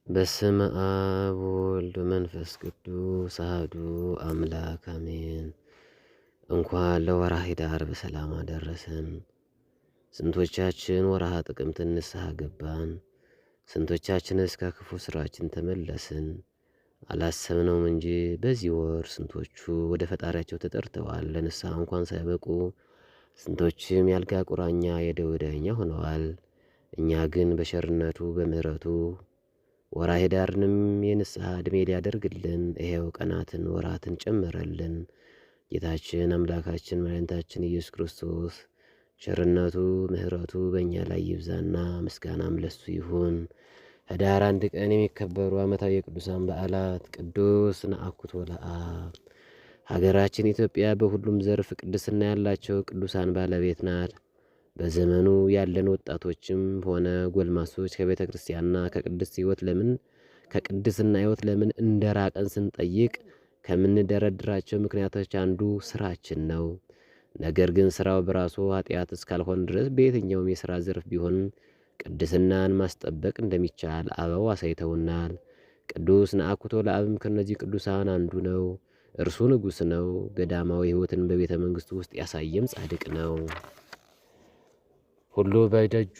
በስመ አብ ወወልድ ወመንፈስ ቅዱስ አሐዱ አምላክ አሜን። እንኳን ለወርኃ ኅዳር በሰላም አደረሰን። ስንቶቻችን ወርኃ ጥቅምትን ንስሐ ገባን? ስንቶቻችንስ ከክፉ ሥራችን ተመለስን? አላሰብነውም እንጂ በዚህ ወር ስንቶቹ ወደ ፈጣሪያቸው ተጠርተዋል፣ ለንስሐ እንኳን ሳይበቁ። ስንቶችም ያልጋ ቁራኛ የደዌ ዳኛ ሆነዋል። እኛ ግን በቸርነቱ በምሕረቱ ወርኃ ኅዳርንም የንስሐ ዕድሜ ሊያደርግልን ይሄው ቀናትን ወራትን ጨመረልን። ጌታችን አምላካችን መድኃኒታችን ኢየሱስ ክርስቶስ ቸርነቱ ምሕረቱ በእኛ ላይ ይብዛና ምስጋናም ለሱ ይሁን። ኅዳር 1 ቀን የሚከበሩ ዓመታዊ የቅዱሳን በዓላት፦ ቅዱስ ነአኩቶ ለአብ። ሀገራችን ኢትዮጵያ በሁሉም ዘርፍ ቅድስና ያላቸው ቅዱሳን ባለቤት ናት። በዘመኑ ያለን ወጣቶችም ሆነ ጎልማሶች ከቤተ ክርስቲያንና ከቅድስና ሕይወት ለምን እንደራቀን ስንጠይቅ ከምንደረድራቸው ምክንያቶች አንዱ ስራችን ነው። ነገር ግን ስራው በራሱ ኃጢአት እስካልሆን ድረስ በየትኛውም የሥራ ዘርፍ ቢሆን ቅድስናን ማስጠበቅ እንደሚቻል አበው አሳይተውናል። ቅዱስ ነአኩቶ ለአብም ከእነዚህ ቅዱሳን አንዱ ነው። እርሱ ንጉሥ ነው። ገዳማዊ ሕይወትን በቤተ መንግሥቱ ውስጥ ያሳየም ጻድቅ ነው። ሁሉ በደጁ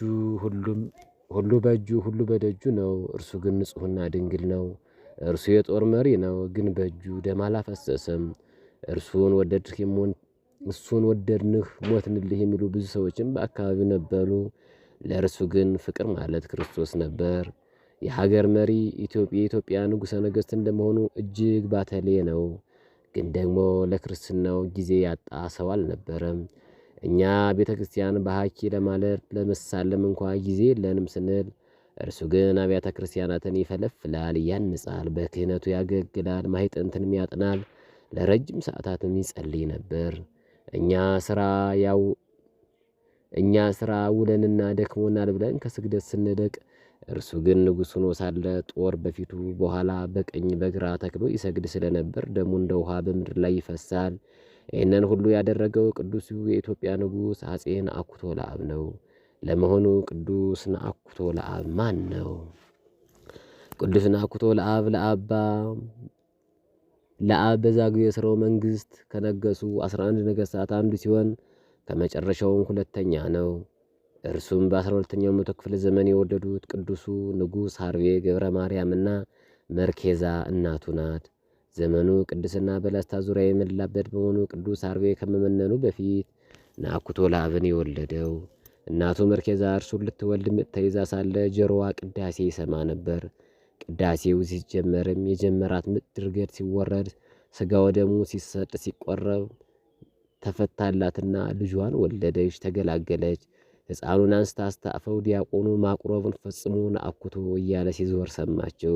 ነው። እርሱ ግን ንጹሕና ድንግል ነው። እርሱ የጦር መሪ ነው፣ ግን በእጁ ደም አላፈሰሰም። እሱን ወደድንህ ሞትንልህ የሚሉ ብዙ ሰዎችም በአካባቢው ነበሩ። ለእርሱ ግን ፍቅር ማለት ክርስቶስ ነበር። የሀገር መሪ የኢትዮጵያ ንጉሠ ነገሥት እንደመሆኑ እጅግ ባተሌ ነው። ግን ደግሞ ለክርስትናው ጊዜ ያጣ ሰው አልነበረም። እኛ ቤተ ክርስቲያን በሐኪ ለማለት ለመሳለም እንኳ ጊዜ የለንም ስንል፣ እርሱ ግን አብያተ ክርስቲያናትን ይፈለፍላል፣ ያንጻል፣ በክህነቱ ያገለግላል፣ ማኅጠንትንም ያጥናል፣ ለረጅም ሰዓታትም ይጸልይ ነበር። እኛ ሥራ ውለንና ደክሞናል ብለን ከስግደት ስንርቅ፣ እርሱ ግን ንጉሥ ሆኖ ሳለ ጦር በፊቱ በኋላ በቀኝ በግራ ተክሎ ይሰግድ ስለነበር ደሙ እንደ ውሃ በምድር ላይ ይፈሳል። ይህንን ሁሉ ያደረገው ቅዱሱ የኢትዮጵያ ንጉሥ አፄ ነአኩቶ ለአብ ነው። ለመሆኑ ቅዱስ ነአኩቶ ለአብ ማን ነው? ቅዱስ ነአኩቶ ለአብ በዛግዌ ሥርወ መንግሥት ከነገሱ 11 ነገሥታት አንዱ ሲሆን ከመጨረሻውም ሁለተኛ ነው። እርሱም በ12ኛው መቶ ክፍለ ዘመን የወለዱት ቅዱሱ ንጉሥ ሀርቤ ገብረ ማርያምና መርኬዛ እናቱ ናት። ዘመኑ ቅድስና በላስታ ዙሪያ የሞላበት በመሆኑ ቅዱስ ሀርቤ ከመመነኑ በፊት ነአኩቶ ለአብን የወለደው። እናቱ መርኬዛ እርሱን ልትወልድ ምጥ ተይዛ ሳለ ጆሮዋ ቅዳሴ ይሰማ ነበር። ቅዳሴው ሲጀመርም የጀመራት ምጥ ድርገት ሲወረድ ሥጋ ወደሙ ሲሰጥ ሲቆረብ ተፈታላትና ልጇን ወለደች፣ ተገላገለች። ሕፃኑን አንስታ አስታፈው ዲያቆኑ ማቁረቡን ፈጽሞ ነአኩቶ እያለ ሲዞር ሰማቸው።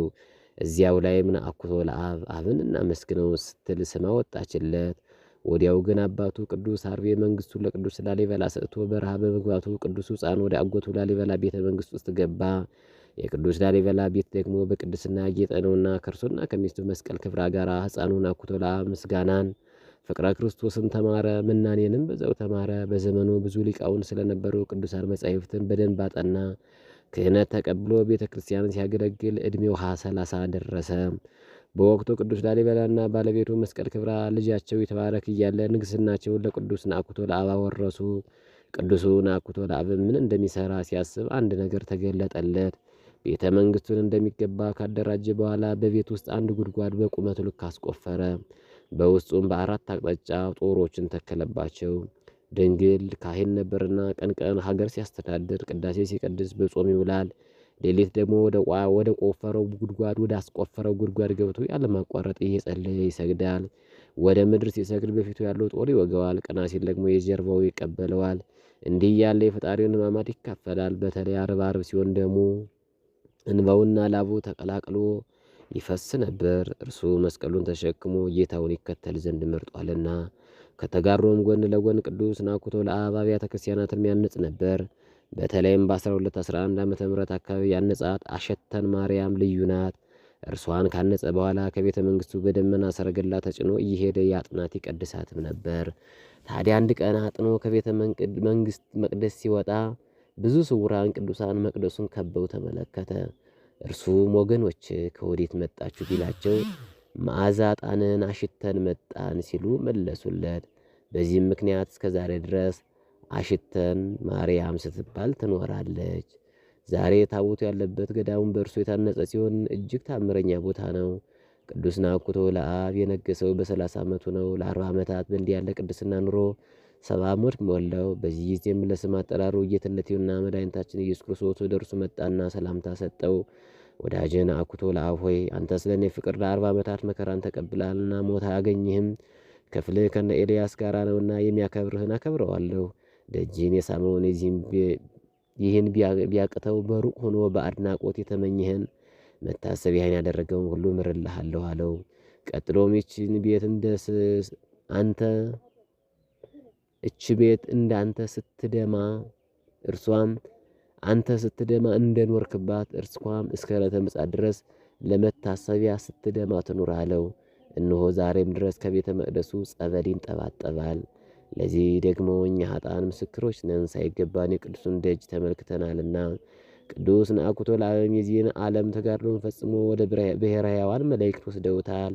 እዚያው ላይም ነአኩቶ ለአብ አብን እናመስግነው ስትል ስም አወጣችለት። ወዲያው ግን አባቱ ቅዱስ ሀርቤ መንግሥቱን ለቅዱስ ላሊበላ ሰጥቶ በረሃ በመግባቱ ቅዱስ ሕፃን ወደ አጎቱ ላሊበላ ቤተ መንግሥት ውስጥ ገባ። የቅዱስ ላሊበላ ቤት ደግሞ በቅድስና ያጌጠ ነውና ከእርሱና ከሚስቱ መስቀል ክብራ ጋር ሕፃኑ ነአኩቶ ለአብ ምስጋናን ፍቅረ ክርስቶስን ተማረ። ምናኔንም በዛው ተማረ። በዘመኑ ብዙ ሊቃውን ስለነበሩ ቅዱሳን መጻሕፍትን በደንብ አጠና። ክህነት ተቀብሎ ቤተ ክርስቲያንን ሲያገለግል ዕድሜው 30 ደረሰ። በወቅቱ ቅዱስ ላሊበላና ባለቤቱ መስቀል ክብራ ልጃቸው የተባረክ እያለ ንግሥናቸውን ለቅዱስ ነአኩቶ ለአብ አወረሱ። ቅዱሱ ነአኩቶ ለአብ ምን እንደሚሠራ ሲያስብ አንድ ነገር ተገለጠለት። ቤተ መንግሥቱን እንደሚገባ ካደራጀ በኋላ በቤት ውስጥ አንድ ጉድጓድ በቁመቱ ልክ አስቆፈረ። በውስጡም በ4 አቅጣጫ ጦሮችን ተከለባቸው። ድንግል ካህን ነበርና ቀን ቀን ሀገር ሲያስተዳድር ቅዳሴ ሲቀድስ በጾም ይውላል። ሌሊት ደግሞ ወደ ቆፈረው ጉድጓድ ገብቶ ያለማቋረጥ እየጸለየ ይሰግዳል። ወደ ምድር ሲሰግድ በፊቱ ያለው ጦር ይወገዋል፣ ቀና ሲል ደግሞ የጀርባው ይቀበለዋል። እንዲህ ያለ የፈጣሪውን ሕማማት ይካፈላል። በተለይ ዓርብ ሲሆን ደግሞ እንባውና ላቡ ተቀላቅሎ ይፈስ ነበር። እርሱ መስቀሉን ተሸክሞ ጌታውን ይከተል ዘንድ መርጧልና። ከተጋሮም ጎን ለጎን ቅዱስ ነአኩቶ ለአብ አብያተ ክርስቲያናትን ያንጽ ነበር። በተለይም በ1211 ዓመተ ምህረት አካባቢ ያነጻት አሸተን ማርያም ልዩ ናት። እርሷን ካነጸ በኋላ ከቤተ መንግሥቱ በደመና ሰረገላ ተጭኖ እየሄደ ያጥናት ይቀድሳትም ነበር። ታዲያ አንድ ቀን አጥኖ ከቤተ መንግሥት መቅደስ ሲወጣ ብዙ ስውራን ቅዱሳን መቅደሱን ከበው ተመለከተ። እርሱም ወገኖች ከወዴት መጣችሁ ቢላቸው መዓዛ ዕጣንን አሽተን መጣን ሲሉ መለሱለት። በዚህም ምክንያት እስከ ዛሬ ድረስ አሽተን ማርያም ስትባል ትኖራለች። ዛሬ ታቦቱ ያለበት ገዳሙን በእርሱ የታነጸ ሲሆን እጅግ ታምረኛ ቦታ ነው። ቅዱስ ናኩቶ ለአብ የነገሰው በ30 ዓመቱ ነው። ለ40 ዓመታት በእንዲህ ያለ ቅድስና ኑሮ 70 ዓመት ሞላው። በዚህ ጊዜም ለስም አጠራሩ ጌትነቴውና መድኃኒታችን ኢየሱስ ክርስቶስ ወደ እርሱ መጣና ሰላምታ ሰጠው። ወዳጄ ናኩቶ ለአብ ሆይ አንተ ስለ እኔ ፍቅር ለ40 ዓመታት መከራን ተቀብላልና ሞት አያገኝህም። ክፍልህ ከነ ኤልያስ ጋር ነውና የሚያከብርህን አከብረዋለሁ። ደጅህን የሳመውን ይህን ቢያቅተው በሩቅ ሆኖ በአድናቆት የተመኘህን መታሰቢያን ያደረገውን ሁሉ ምርልሃለሁ አለው። ቀጥሎም እች ቤት እንዳንተ ስትደማ እርሷም አንተ ስትደማ እንደኖርክባት እርስኳም እስከ ዕለተ ምጽአት ድረስ ለመታሰቢያ ስትደማ ትኑር አለው። እነሆ ዛሬም ድረስ ከቤተ መቅደሱ ጸበል ይንጠባጠባል። ለዚህ ደግሞ እኛ ኃጥአን ምስክሮች ነን፣ ሳይገባን የቅዱሱን ደጅ ተመልክተናልና። ቅዱስ ናኩቶ ለዓለም የዚህን ዓለም ተጋድሎን ፈጽሞ ወደ ብሔረ ሕያዋን መላእክት ወስደውታል።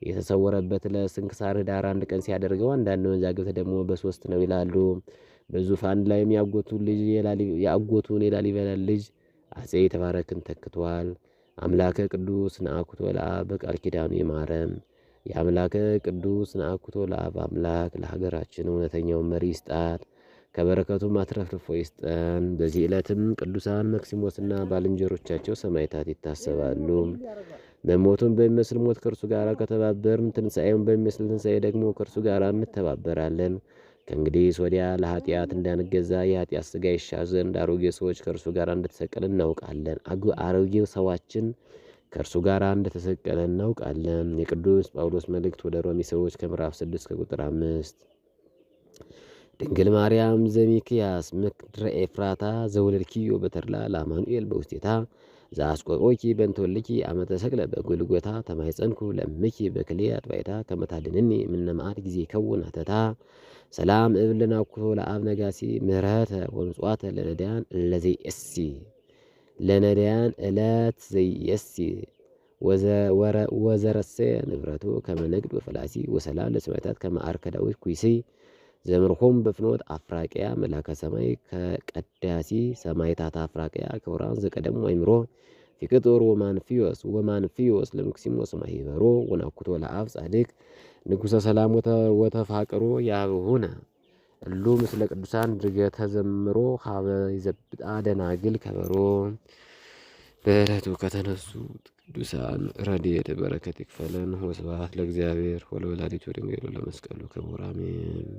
የተሰወረበት ለስንክሳር ኅዳር 1 ቀን ሲያደርገው፣ አንዳንድ መዛግብት ደግሞ በ3 ነው ይላሉ። በዙፋን ላይም የአጎቱን የላሊበላን ልጅ አፄ የተባረክን ተክቷል። አምላከ ቅዱስ ናኩቶ ለአብ በቃል ኪዳኑ ይማረን። የአምላከ ቅዱስ ናኩቶ ለአብ አምላክ ለሀገራችን እውነተኛውን መሪ ይስጣት፣ ከበረከቱም አትረፍርፎ ይስጠን። በዚህ ዕለትም ቅዱሳን መክሲሞስና ባልንጀሮቻቸው ሰማዕታት ይታሰባሉ። መሞቱን በሚመስል ሞት ከእርሱ ጋር ከተባበርን፣ ትንሣኤውን በሚመስል ትንሣኤ ደግሞ ከእርሱ ጋር እንተባበራለን። ከእንግዲህ ወዲያ ለኃጢአት እንዳንገዛ የኃጢአት ሥጋ ይሻር ዘንድ አሮጌ ሰዎች ከእርሱ ጋር እንደተሰቀለ እናውቃለን። አሮጌው ሰዋችን ከእርሱ ጋር እንደተሰቀለ እናውቃለን። የቅዱስ ጳውሎስ መልእክት ወደ ሮሚ ሰዎች ከምዕራፍ 6 ከቁጥር 5። ድንግል ማርያም ዘሚክያስ ምክድረ ኤፍራታ ዘውለድኪዮ በተድላ ለአማኑኤል በውስቴታ ዘአስቆቆኪ በእንተወልኪ አመ ተሰቅለ በጎልጎታ ተማኅፀንኩ ለእምኪ በክልኤ አጥባይታ ከመ ታድኅነኒ እምነ መዓት ጊዜ ይከውን ሀተታ ሰላም እብል ናኩቶ ለአብ ነጋሲ ምህረተ ወምጽዋተ ለነዳያን እለዘይእሲ ለነዳያን ዕለት ዘይእሲ ወዘረሰ ንብረቱ ከመ ነግድ ወፈላሲ ወሰላም ለሰማዕታት ከመ አርከ ዳዊት ኩይሲ ዘምርኮም በፍኖት አፍራቅያ መላከ ሰማይ ከቀዳሲ ሰማዕታት አፍራቅያ ክቡራን ዘቀደሙ አይምሮ ፊቅጦር ወማንፊዮስ ለምክሲሞስ ማሂበሮ ወናኩቶ ለአብ ጻድቅ ንጉሠ ሰላም ወተፋቅሮ ያብሁነ እሉ ምስለ ቅዱሳን ድርገተ ዘምሮ ሀበ ይዘብጣ ደናግል ከበሮ። በዕለቱ ከተነሱ ቅዱሳን ረድኤት በረከት ይክፈለን። ወስብሐት ለእግዚአብሔር ወለወላዲቱ ድንግል ወለመስቀሉ ክቡር አሜን።